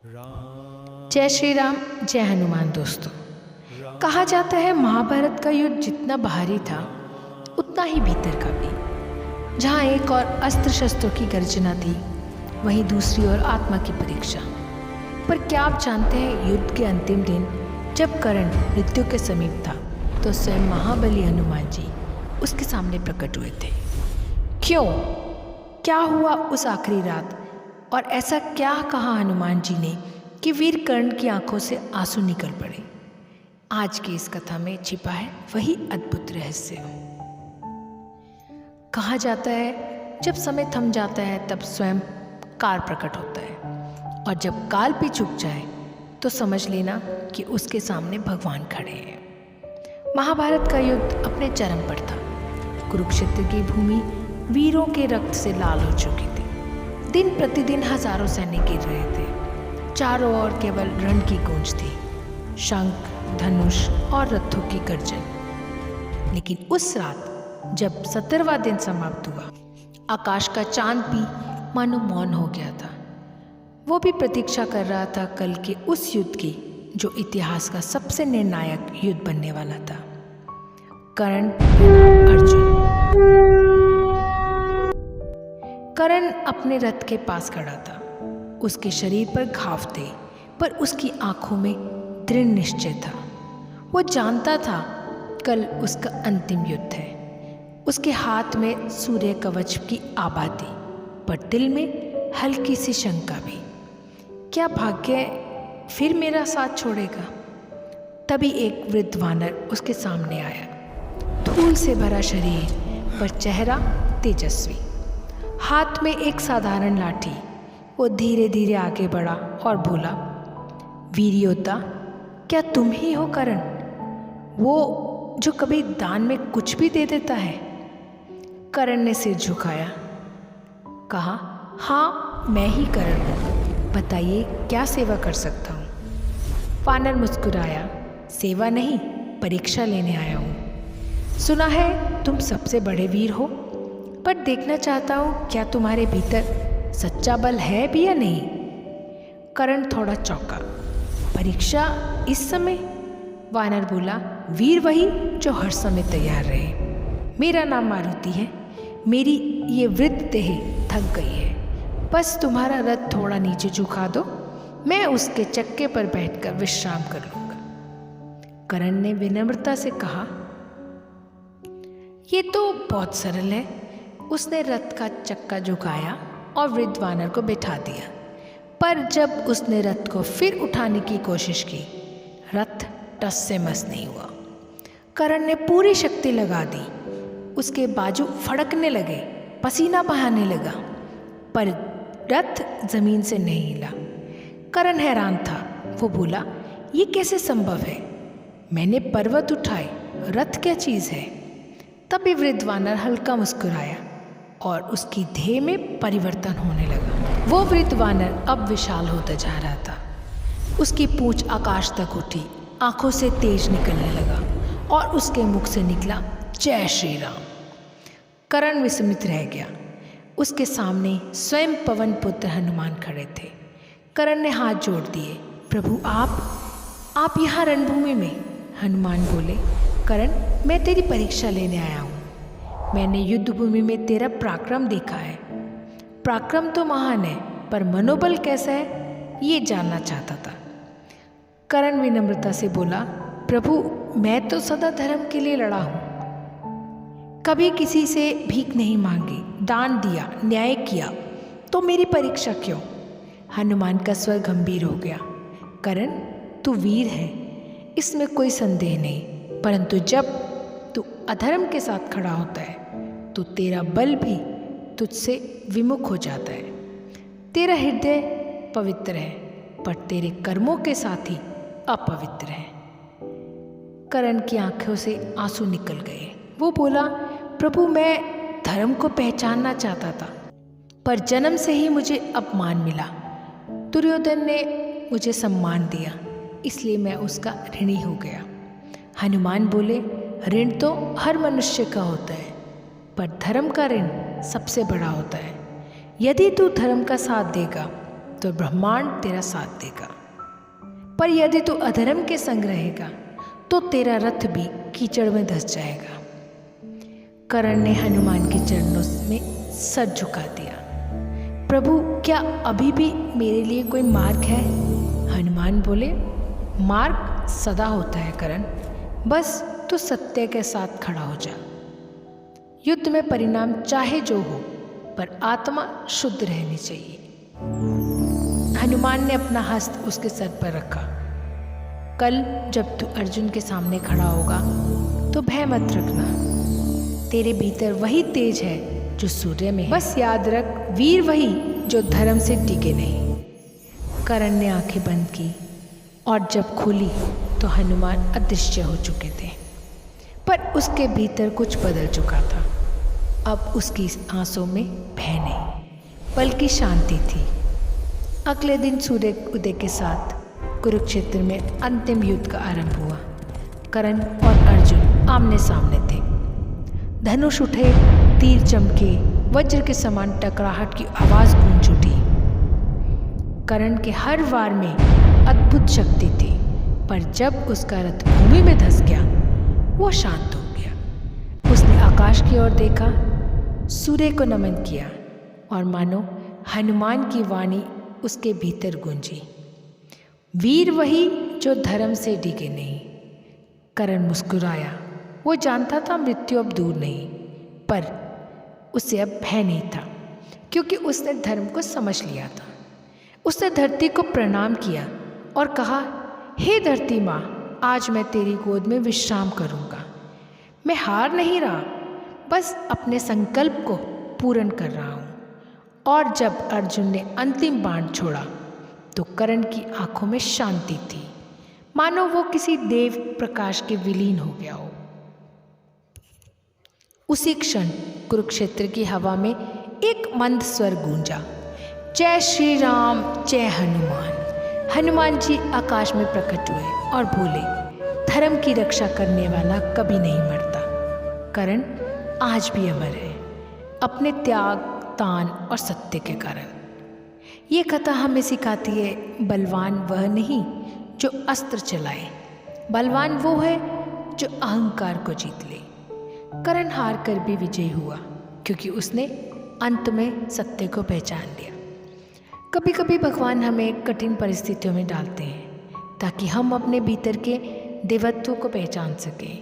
जय श्री राम, जय हनुमान। दोस्तों, कहा जाता है महाभारत का युद्ध जितना बाहरी था उतना ही भीतर का भी। जहाँ एक और अस्त्र शस्त्रों की गर्जना थी, वहीं दूसरी ओर आत्मा की परीक्षा। पर क्या आप जानते हैं, युद्ध के अंतिम दिन जब कर्ण मृत्यु के समीप था तो स्वयं महाबली हनुमान जी उसके सामने प्रकट हुए थे। क्यों, क्या हुआ उस आखिरी रात, और ऐसा क्या कहा हनुमान जी ने कि वीर कर्ण की आंखों से आंसू निकल पड़े। आज की इस कथा में छिपा है वही अद्भुत रहस्य। कहा जाता है जब समय थम जाता है तब स्वयं काल प्रकट होता है, और जब काल भी चुक जाए तो समझ लेना कि उसके सामने भगवान खड़े हैं। महाभारत का युद्ध अपने चरम पर था। कुरुक्षेत्र की भूमि वीरों के रक्त से लाल हो चुकी थी। दिन प्रतिदिन हजारों सैनिक गिर रहे थे। चारों ओर केवल रण की गूंज थी, शंख, धनुष और रथों की गर्जन। लेकिन उस रात जब 17वां दिन समाप्त हुआ, आकाश का चांद भी मानो मौन हो गया था। वो भी प्रतीक्षा कर रहा था कल के उस युद्ध की जो इतिहास का सबसे निर्णायक युद्ध बनने वाला था। कर्ण अर्जुन। कर्ण अपने रथ के पास खड़ा था। उसके शरीर पर घाव थे, पर उसकी आंखों में दृढ़ निश्चय था। वो जानता था कल उसका अंतिम युद्ध है। उसके हाथ में सूर्य कवच की आभा थी, पर दिल में हल्की सी शंका भी। क्या भाग्य फिर मेरा साथ छोड़ेगा? तभी एक वृद्ध वानर उसके सामने आया। धूल से भरा शरीर, पर चेहरा तेजस्वी, हाथ में एक साधारण लाठी। वो धीरे धीरे आगे बढ़ा और बोला, वीर योद्धा, क्या तुम ही हो कर्ण, वो जो कभी दान में कुछ भी दे देता है? कर्ण ने सिर झुकाया, कहा, हाँ मैं ही कर्ण हूँ, बताइए क्या सेवा कर सकता हूँ? वानर मुस्कुराया, सेवा नहीं, परीक्षा लेने आया हूँ। सुना है तुम सबसे बड़े वीर हो, पर देखना चाहता हूँ क्या तुम्हारे भीतर सच्चा बल है भी या नहीं। कर्ण थोड़ा चौंका। परीक्षा इस समय? वानर बोला, वीर वही जो हर समय तैयार रहे। मेरा नाम मारुति है। मेरी ये वृद्ध देह थक गई है। बस तुम्हारा रथ थोड़ा नीचे झुका दो, मैं उसके चक्के पर बैठकर विश्राम कर लूंगा। कर्ण ने विनम्रता से कहा, ये तो बहुत सरल है। उसने रथ का चक्का झुकाया और वृद्ध वानर को बैठा दिया। पर जब उसने रथ को फिर उठाने की कोशिश की, रथ टस से मस नहीं हुआ। कर्ण ने पूरी शक्ति लगा दी। उसके बाजू फड़कने लगे, पसीना बहाने लगा, पर रथ जमीन से नहीं हिला। कर्ण हैरान था। वो बोला, ये कैसे संभव है? मैंने पर्वत उठाए, रथ क्या चीज़ है? तभी वृद्ध वानर हल्का मुस्कुराया और उसकी देह में परिवर्तन होने लगा। वो वृद्ध वानर अब विशाल होता जा रहा था। उसकी पूंछ आकाश तक उठी, आंखों से तेज निकलने लगा और उसके मुख से निकला, जय श्री राम। कर्ण विस्मित रह गया। उसके सामने स्वयं पवन पुत्र हनुमान खड़े थे। कर्ण ने हाथ जोड़ दिए, प्रभु आप यहाँ रणभूमि में? हनुमान बोले, कर्ण, मैं तेरी परीक्षा लेने आया हूँ। मैंने युद्ध भूमि में तेरा पराक्रम देखा है। पराक्रम तो महान है, पर मनोबल कैसा है ये जानना चाहता था। कर्ण विनम्रता से बोला, प्रभु मैं तो सदा धर्म के लिए लड़ा हूँ, कभी किसी से भीख नहीं मांगी, दान दिया, न्याय किया, तो मेरी परीक्षा क्यों? हनुमान का स्वर गंभीर हो गया। कर्ण, तू वीर है, इसमें कोई संदेह नहीं, परंतु जब तू अधर्म के साथ खड़ा होता है तो तेरा बल भी तुझसे विमुख हो जाता है। तेरा हृदय पवित्र है, पर तेरे कर्मों के साथ ही अपवित्र है। कर्ण की आंखों से आंसू निकल गए। वो बोला, प्रभु मैं धर्म को पहचानना चाहता था, पर जन्म से ही मुझे अपमान मिला। दुर्योधन ने मुझे सम्मान दिया, इसलिए मैं उसका ऋणी हो गया। हनुमान बोले, ऋण तो हर मनुष्य का होता है, पर धर्म का ऋण सबसे बड़ा होता है। यदि तू धर्म का साथ देगा तो ब्रह्मांड तेरा साथ देगा, पर यदि तू अधर्म के संग रहेगा तो तेरा रथ भी कीचड़ में धंस जाएगा। कर्ण ने हनुमान के चरणों में सर झुका दिया। प्रभु, क्या अभी भी मेरे लिए कोई मार्ग है? हनुमान बोले, मार्ग सदा होता है कर्ण, बस तू सत्य के साथ खड़ा हो जा। युद्ध में परिणाम चाहे जो हो, पर आत्मा शुद्ध रहनी चाहिए। हनुमान ने अपना हस्त उसके सर पर रखा। कल जब तू अर्जुन के सामने खड़ा होगा तो भय मत रखना, तेरे भीतर वही तेज है जो सूर्य में है। बस याद रख, वीर वही जो धर्म से टिके नहीं। कर्ण ने आंखें बंद की और जब खोली तो हनुमान अदृश्य हो चुके थे, पर उसके भीतर कुछ बदल चुका था। अब उसकी आंसों में भय नहीं बल्कि शांति थी। अगले दिन सूर्य उदय के साथ कुरुक्षेत्र में अंतिम युद्ध का आरंभ हुआ। कर्ण और अर्जुन आमने सामने थे। धनुष उठे, तीर चमके, वज्र के समान टकराहट की आवाज गूंज उठी। कर्ण के हर वार में अद्भुत शक्ति थी, पर जब उसका रथ भूमि में धंस गया वो शांत हो गया। उसने आकाश की ओर देखा, सूर्य को नमन किया और मानो हनुमान की वाणी उसके भीतर गूंजी, वीर वही जो धर्म से डिगे नहीं। कर्ण मुस्कुराया। वो जानता था मृत्यु अब दूर नहीं, पर उसे अब भय नहीं था, क्योंकि उसने धर्म को समझ लिया था। उसने धरती को प्रणाम किया और कहा, हे धरती माँ, आज मैं तेरी गोद में विश्राम करूँगा। मैं हार नहीं रहा, बस अपने संकल्प को पूर्ण कर रहा हूँ। और जब अर्जुन ने अंतिम बाण छोड़ा तो कर्ण की आंखों में शांति थी, मानो वो किसी देव प्रकाश के विलीन हो गया हो। उसी क्षण कुरुक्षेत्र की हवा में एक मंद स्वर गूंजा, जय श्री राम, जय हनुमान। हनुमान जी आकाश में प्रकट हुए और बोले, धर्म की रक्षा करने वाला कभी नहीं मरता। कर्ण आज भी अमर है, अपने त्याग, तान और सत्य के कारण। ये कथा हमें सिखाती है, बलवान वह नहीं जो अस्त्र चलाए, बलवान वो है जो अहंकार को जीत ले। कर्ण हार कर भी विजयी हुआ, क्योंकि उसने अंत में सत्य को पहचान लिया। कभी कभी भगवान हमें कठिन परिस्थितियों में डालते हैं ताकि हम अपने भीतर के देवत्व को पहचान सकें।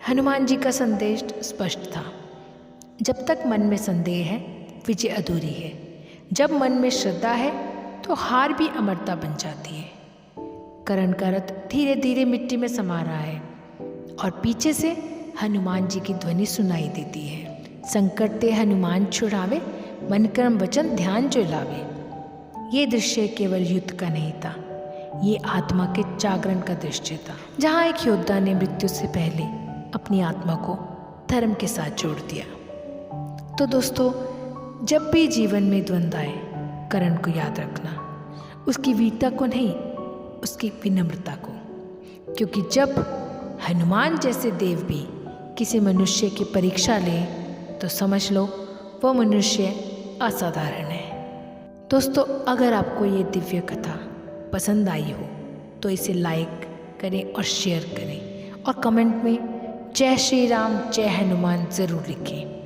हनुमान जी का संदेश स्पष्ट था, जब तक मन में संदेह है विजय अधूरी है। जब मन में श्रद्धा है तो हार भी अमरता बन जाती है। कर्ण का रथ धीरे धीरे मिट्टी में समा रहा है और पीछे से हनुमान जी की ध्वनि सुनाई देती है, संकट ते हनुमान छुड़ावे, मन कर्म वचन ध्यान जो लावे। ये दृश्य केवल युद्ध का नहीं था, ये आत्मा के जागरण का दृश्य था, जहाँ एक योद्धा ने मृत्यु से पहले अपनी आत्मा को धर्म के साथ जोड़ दिया। तो दोस्तों, जब भी जीवन में द्वंद्व आए, कर्ण को याद रखना, उसकी वीरता को नहीं, उसकी विनम्रता को। क्योंकि जब हनुमान जैसे देव भी किसी मनुष्य की परीक्षा ले तो समझ लो वो मनुष्य असाधारण है। दोस्तों, अगर आपको ये दिव्य कथा पसंद आई हो तो इसे लाइक करें और शेयर करें और कमेंट में जय श्री राम, जय हनुमान ज़रूर लिखें।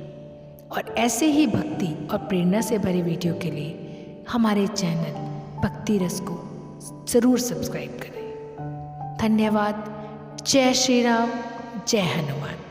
और ऐसे ही भक्ति और प्रेरणा से भरे वीडियो के लिए हमारे चैनल भक्ति रस को ज़रूर सब्सक्राइब करें। धन्यवाद। जय श्री राम, जय हनुमान।